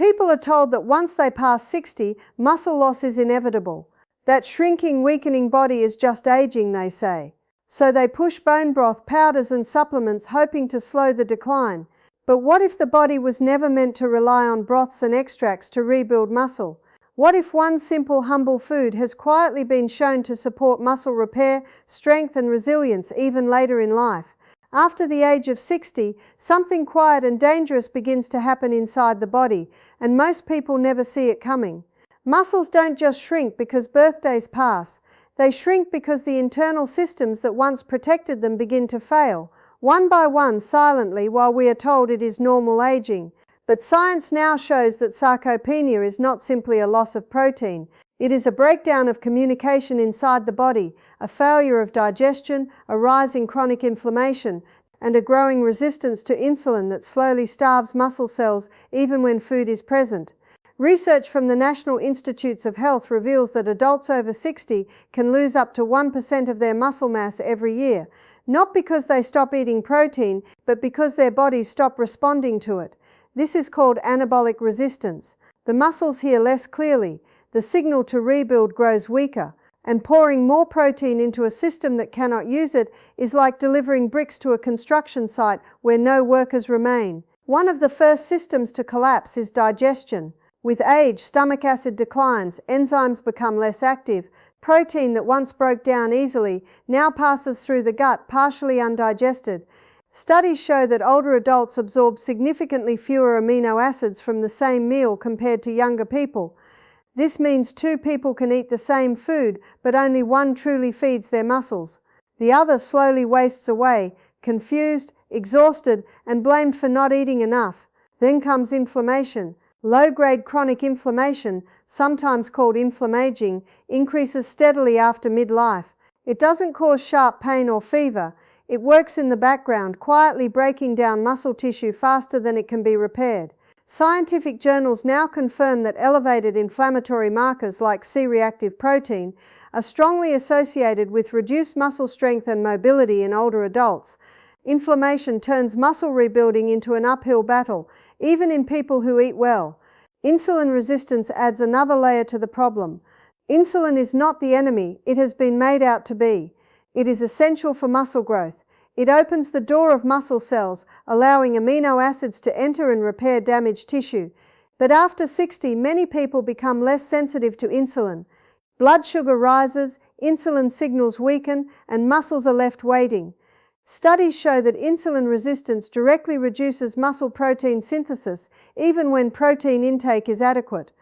People are told that once they pass 60, muscle loss is inevitable. That shrinking, weakening body is just aging, they say. So they push bone broth, powders and supplements hoping to slow the decline. But what if the body was never meant to rely on broths and extracts to rebuild muscle? What if one simple, humble food has quietly been shown to support muscle repair, strength and resilience even later in life? After the age of 60, something quiet and dangerous begins to happen inside the body, and most people never see it coming. Muscles don't just shrink because birthdays pass. They shrink because the internal systems that once protected them begin to fail, one by one, silently, while we are told it is normal aging. But science now shows that sarcopenia is not simply a loss of protein. It is a breakdown of communication inside the body, a failure of digestion, a rise in chronic inflammation, and a growing resistance to insulin that slowly starves muscle cells even when food is present. Research from the National Institutes of Health reveals that adults over 60 can lose up to 1% of their muscle mass every year, not because they stop eating protein, but because their bodies stop responding to it. This is called anabolic resistance. The muscles hear less clearly, the signal to rebuild grows weaker, and pouring more protein into a system that cannot use it is like delivering bricks to a construction site where no workers remain. One of the first systems to collapse is digestion. With age, stomach acid declines, enzymes become less active, protein that once broke down easily now passes through the gut partially undigested. Studies show that older adults absorb significantly fewer amino acids from the same meal compared to younger people. This means two people can eat the same food, but only one truly feeds their muscles. The other slowly wastes away, confused, exhausted, and blamed for not eating enough. Then comes inflammation. Low-grade chronic inflammation, sometimes called inflammaging, increases steadily after midlife. It doesn't cause sharp pain or fever. It works in the background, quietly breaking down muscle tissue faster than it can be repaired. Scientific journals now confirm that elevated inflammatory markers like C-reactive protein are strongly associated with reduced muscle strength and mobility in older adults. Inflammation turns muscle rebuilding into an uphill battle, even in people who eat well. Insulin resistance adds another layer to the problem. Insulin is not the enemy it has been made out to be. It is essential for muscle growth. It opens the door of muscle cells, allowing amino acids to enter and repair damaged tissue. But after 60, many people become less sensitive to insulin. Blood sugar rises, insulin signals weaken, and muscles are left waiting. Studies show that insulin resistance directly reduces muscle protein synthesis, even when protein intake is adequate.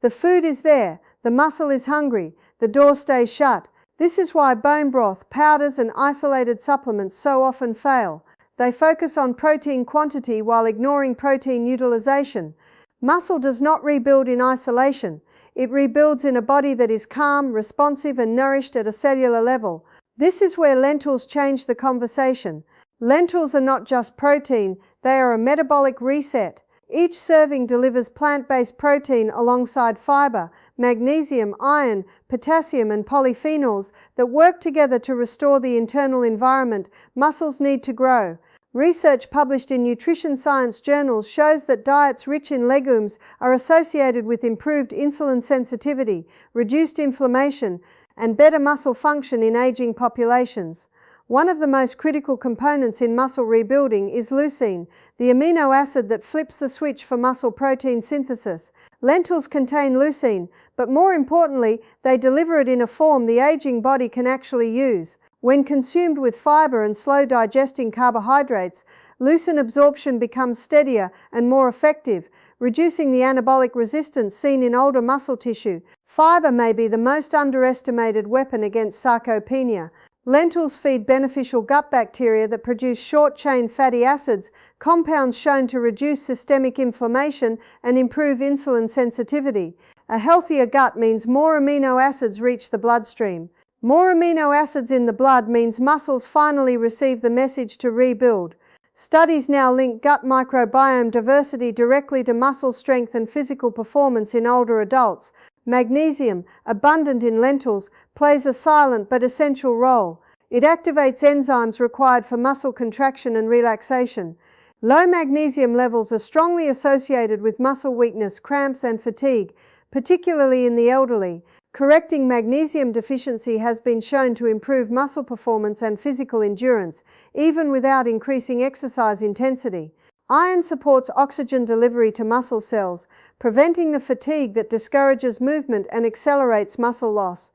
The food is there, the muscle is hungry, the door stays shut. This is why bone broth, powders, and isolated supplements so often fail. They focus on protein quantity while ignoring protein utilization. Muscle does not rebuild in isolation. It rebuilds in a body that is calm, responsive, and nourished at a cellular level. This is where lentils change the conversation. Lentils are not just protein, they are a metabolic reset. Each serving delivers plant-based protein alongside fiber, magnesium, iron, potassium, and polyphenols that work together to restore the internal environment muscles need to grow. Research published in nutrition science journals shows that diets rich in legumes are associated with improved insulin sensitivity, reduced inflammation, and better muscle function in aging populations. One of the most critical components in muscle rebuilding is leucine, the amino acid that flips the switch for muscle protein synthesis. Lentils contain leucine, but more importantly, they deliver it in a form the aging body can actually use. When consumed with fiber and slow digesting carbohydrates, leucine absorption becomes steadier and more effective, reducing the anabolic resistance seen in older muscle tissue. Fiber may be the most underestimated weapon against sarcopenia. Lentils feed beneficial gut bacteria that produce short-chain fatty acids, compounds shown to reduce systemic inflammation and improve insulin sensitivity. A healthier gut means more amino acids reach the bloodstream. More amino acids in the blood means muscles finally receive the message to rebuild. Studies now link gut microbiome diversity directly to muscle strength and physical performance in older adults. Magnesium, abundant in lentils, plays a silent but essential role. It activates enzymes required for muscle contraction and relaxation. Low magnesium levels are strongly associated with muscle weakness, cramps, and fatigue, particularly in the elderly. Correcting magnesium deficiency has been shown to improve muscle performance and physical endurance, even without increasing exercise intensity. Iron supports oxygen delivery to muscle cells, preventing the fatigue that discourages movement and accelerates muscle loss.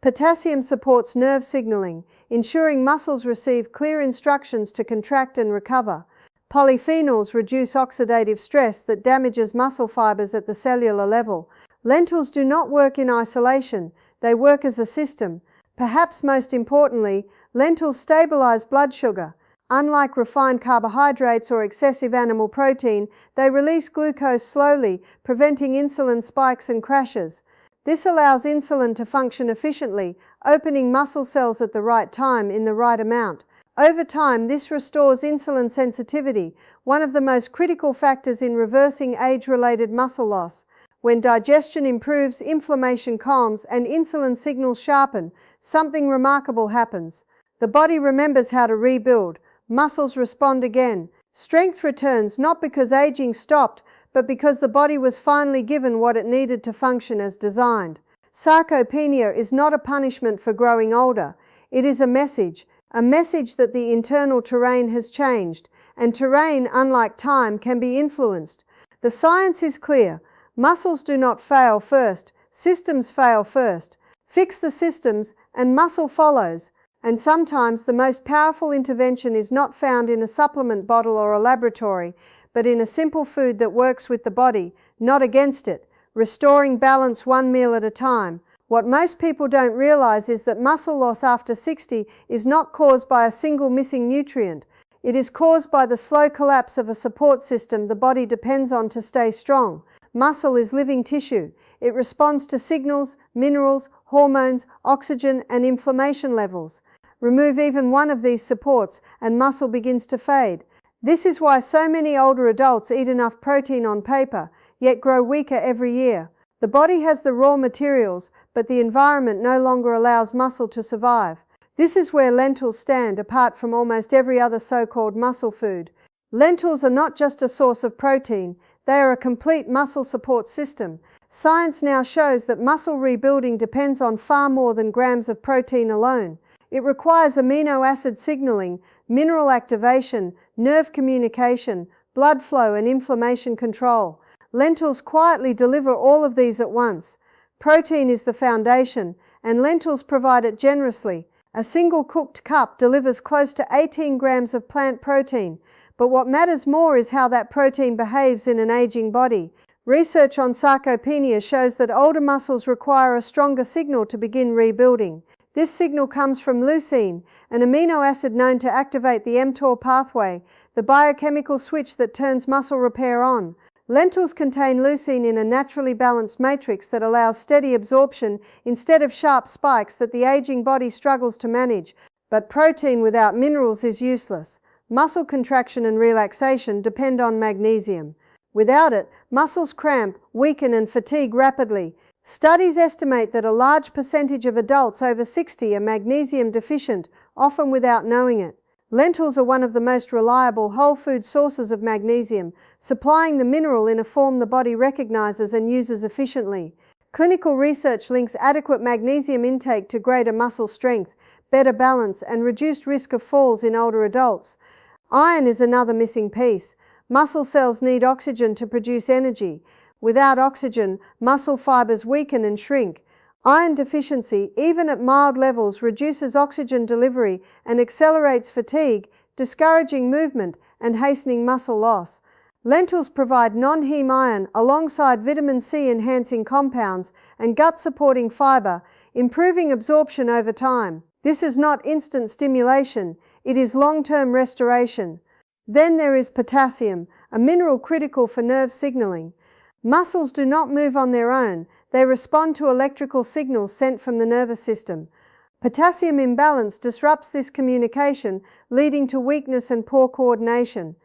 Potassium supports nerve signaling, ensuring muscles receive clear instructions to contract and recover. Polyphenols reduce oxidative stress that damages muscle fibers at the cellular level. Lentils do not work in isolation, they work as a system. Perhaps most importantly, lentils stabilize blood sugar. Unlike refined carbohydrates or excessive animal protein, they release glucose slowly, preventing insulin spikes and crashes. This allows insulin to function efficiently, opening muscle cells at the right time in the right amount. Over time, this restores insulin sensitivity, one of the most critical factors in reversing age-related muscle loss. When digestion improves, inflammation calms, and insulin signals sharpen, something remarkable happens. The body remembers how to rebuild. Muscles respond again. Strength returns not because aging stopped, but because the body was finally given what it needed to function as designed. Sarcopenia is not a punishment for growing older. It is a message that the internal terrain has changed, and terrain, unlike time, can be influenced. The science is clear. Muscles do not fail first, systems fail first. Fix the systems, and muscle follows. And sometimes the most powerful intervention is not found in a supplement bottle or a laboratory, but in a simple food that works with the body, not against it, restoring balance one meal at a time. What most people don't realize is that muscle loss after 60 is not caused by a single missing nutrient. It is caused by the slow collapse of a support system the body depends on to stay strong. Muscle is living tissue. It responds to signals, minerals, hormones, oxygen, and inflammation levels. Remove even one of these supports, and muscle begins to fade. This is why so many older adults eat enough protein on paper, yet grow weaker every year. The body has the raw materials, but the environment no longer allows muscle to survive. This is where lentils stand apart from almost every other so-called muscle food. Lentils are not just a source of protein, they are a complete muscle support system. Science now shows that muscle rebuilding depends on far more than grams of protein alone. It requires amino acid signaling, mineral activation, nerve communication, blood flow, and inflammation control. Lentils quietly deliver all of these at once. Protein is the foundation, and lentils provide it generously. A single cooked cup delivers close to 18 grams of plant protein, but what matters more is how that protein behaves in an aging body. Research on sarcopenia shows that older muscles require a stronger signal to begin rebuilding. This signal comes from leucine, an amino acid known to activate the mTOR pathway, the biochemical switch that turns muscle repair on. Lentils contain leucine in a naturally balanced matrix that allows steady absorption instead of sharp spikes that the aging body struggles to manage. But protein without minerals is useless. Muscle contraction and relaxation depend on magnesium. Without it, muscles cramp, weaken, and fatigue rapidly. Studies estimate that a large percentage of adults over 60 are magnesium deficient, often without knowing it. Lentils are one of the most reliable whole food sources of magnesium, supplying the mineral in a form the body recognizes and uses efficiently. Clinical research links adequate magnesium intake to greater muscle strength, better balance, and reduced risk of falls in older adults. Iron is another missing piece. Muscle cells need oxygen to produce energy. Without oxygen, muscle fibers weaken and shrink. Iron deficiency, even at mild levels, reduces oxygen delivery and accelerates fatigue, discouraging movement and hastening muscle loss. Lentils provide non-heme iron alongside vitamin C enhancing compounds and gut-supporting fiber, improving absorption over time. This is not instant stimulation, it is long-term restoration. Then there is potassium, a mineral critical for nerve signaling. Muscles do not move on their own, they respond to electrical signals sent from the nervous system. Potassium imbalance disrupts this communication, leading to weakness and poor coordination.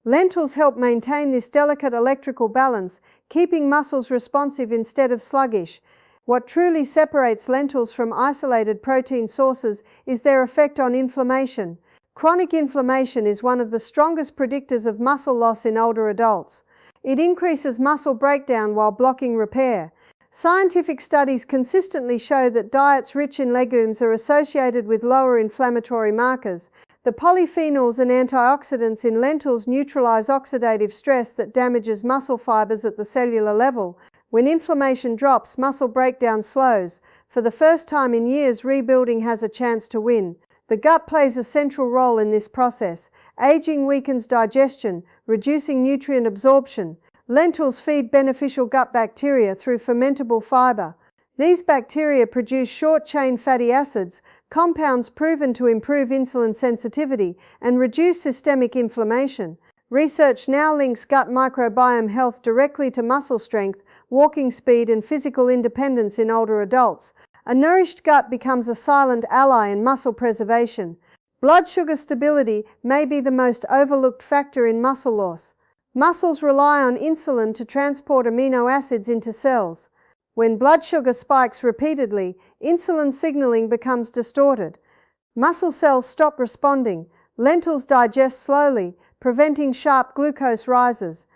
Lentils help maintain this delicate electrical balance, keeping muscles responsive instead of sluggish. What truly separates lentils from isolated protein sources is their effect on inflammation. Chronic inflammation is one of the strongest predictors of muscle loss in older adults. It increases muscle breakdown while blocking repair. Scientific studies consistently show that diets rich in legumes are associated with lower inflammatory markers. The polyphenols and antioxidants in lentils neutralize oxidative stress that damages muscle fibers at the cellular level. When inflammation drops, muscle breakdown slows. For the first time in years, rebuilding has a chance to win. The gut plays a central role in this process. Aging weakens digestion, reducing nutrient absorption. Lentils feed beneficial gut bacteria through fermentable fiber. These bacteria produce short-chain fatty acids, compounds proven to improve insulin sensitivity and reduce systemic inflammation. Research now links gut microbiome health directly to muscle strength, walking speed, and physical independence in older adults. A nourished gut becomes a silent ally in muscle preservation. Blood sugar stability may be the most overlooked factor in muscle loss. Muscles rely on insulin to transport amino acids into cells. When blood sugar spikes repeatedly, insulin signaling becomes distorted. Muscle cells stop responding. Lentils digest slowly, preventing sharp glucose rises.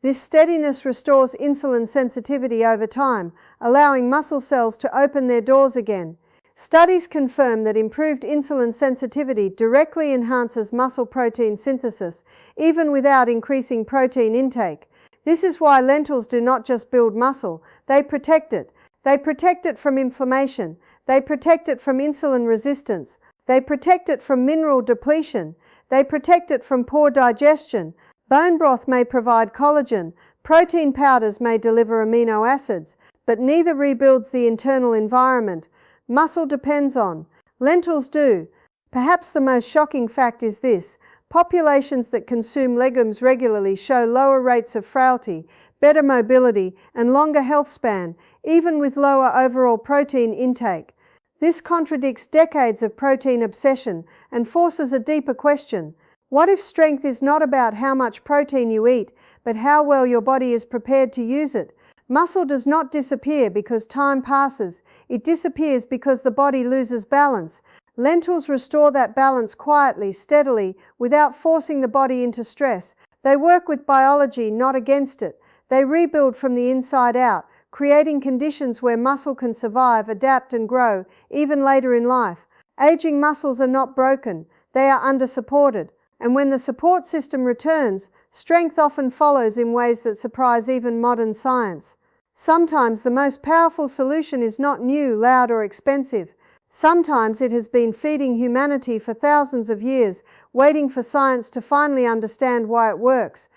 This steadiness restores insulin sensitivity over time, allowing muscle cells to open their doors again. Studies confirm that improved insulin sensitivity directly enhances muscle protein synthesis, even without increasing protein intake. This is why lentils do not just build muscle, they protect it. They protect it from inflammation. They protect it from insulin resistance. They protect it from mineral depletion. They protect it from poor digestion. Bone broth may provide collagen, protein powders may deliver amino acids, but neither rebuilds the internal environment muscle depends on. Lentils do. Perhaps the most shocking fact is this: populations that consume legumes regularly show lower rates of frailty, better mobility, and longer health span, even with lower overall protein intake. This contradicts decades of protein obsession and forces a deeper question. What if strength is not about how much protein you eat, but how well your body is prepared to use it? Muscle does not disappear because time passes. It disappears because the body loses balance. Lentils restore that balance quietly, steadily, without forcing the body into stress. They work with biology, not against it. They rebuild from the inside out, creating conditions where muscle can survive, adapt, and grow, even later in life. Aging muscles are not broken. They are under-supported. And when the support system returns, strength often follows in ways that surprise even modern science. Sometimes the most powerful solution is not new, loud, or expensive. Sometimes it has been feeding humanity for thousands of years, waiting for science to finally understand why it works.